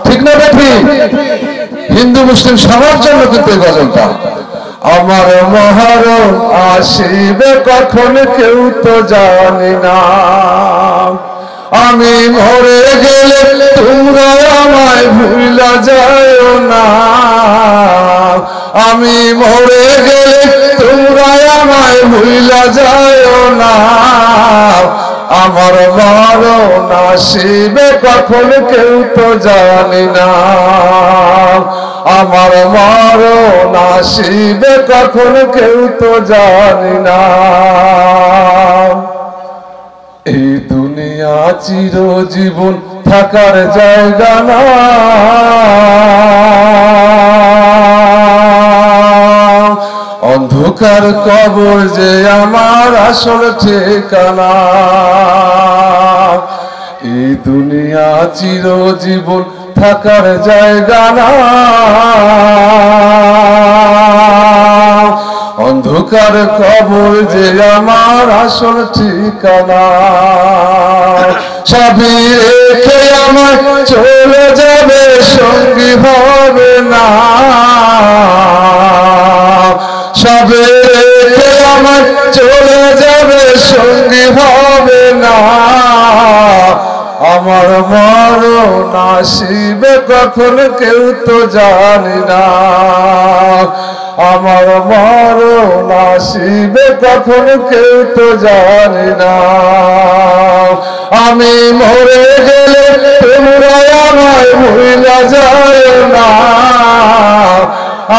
ঠিক না ঠিক? হিন্দু মুসলিম সবার জন্য কিন্তু এই গজলটা। আমার মহরম আসিবে কখন কেউ তো জানি না, আমি মরে গেলে তোমরা আমায় ভুলা যায় না, আমি মরে গেলে তোমরা আমায় ভুলা যায় না, আমার মরণ আসিবে কখন কেউ তো জানি না, আমার মরণ আসিবে কখন কেউ তো জানি না। এই দুনিয়া চিরজীবন থাকার জায়গা না, অন্ধকার কবর যে আমার আসল ঠিকানা। এই দুনিয়া চিরজীবন থাকার জায়গা না, অন্ধকার কবর যে আমার আসল ঠিকানা। সবই রেখে আমার চলে যাবে সঙ্গী হবে না, সবে রেখে আমার চলে যাবে সঙ্গী হবে না, আমার মরণ আসিবে কখন কেউ তো জানি না, আমার মরণ আসিবে কখন কেউ তো জানি না। আমি মরে গেলে তোমরা আমায় ভুলা যায় না,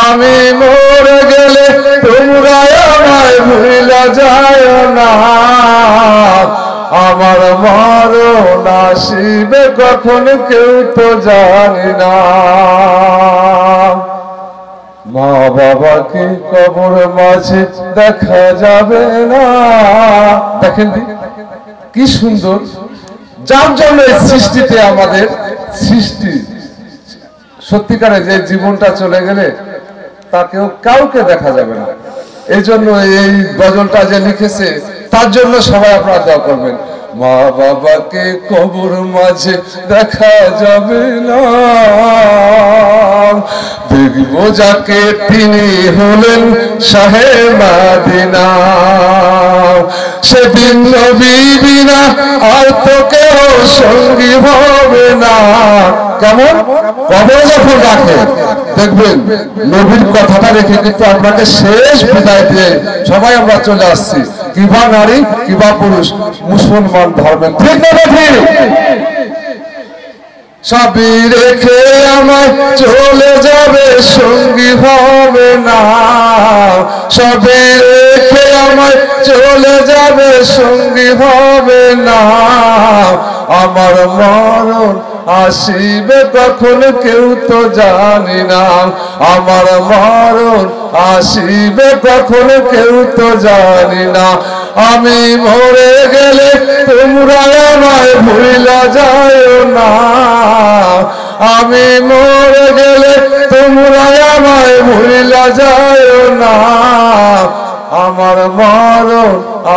আমি মরে গেলে তোমরা আমায় ভুলা যায় না, আমার মরণ আসিবে কখন কেউ তো জানি না। মা বাবাকে কবর মাঝে দেখা যাবে না। দেখেন কি সুন্দর, যার জন্য এই সৃষ্টিতে আমাদের সৃষ্টি, সত্যিকারে যে জীবনটা চলে গেলে তাকেও কাউকে দেখা যাবে না। এই জন্য এই গজলটা যে লিখেছে তার জন্য সবাই আপনারা দোয়া করবেন। মা বাবাকে কবর মাঝে দেখা যাবে না, দেখব যাকে তিনি হলেন শাহে মদিনা, সেদিন নবী বিনা আর তো কেউ সঙ্গী হবে না। কেমন কবর যখন রাখে দেখবেন নবীর কথাটা রেখে কিন্তু আপনাকে শেষ বিদায় দিয়ে সবাই আমরা চলে আসছি, কিবা নারী কিবা পুরুষ মুসলমান ধর্মের, ঠিক না ঠিক? সবই রেখে আমায় চলে যাবে সঙ্গী হবে না, সবই রেখে আমায় চলে যাবে সঙ্গী হবে না, আমার মরণ আসিবে কখন কেউ তো জানি না, আমার মরণ আসিবে কখন কেউ তো জানি না, আমি মরে গেলে তোমরা আমায় ভুলা যায় না, আমি মরে গেলে তোমরা আমায় ভুলা যায় না, আমার মরণ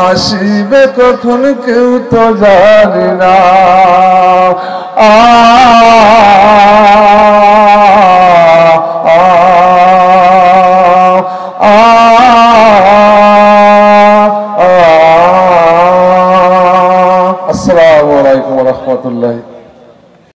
আসিবে কখন কেউ তো জানি না।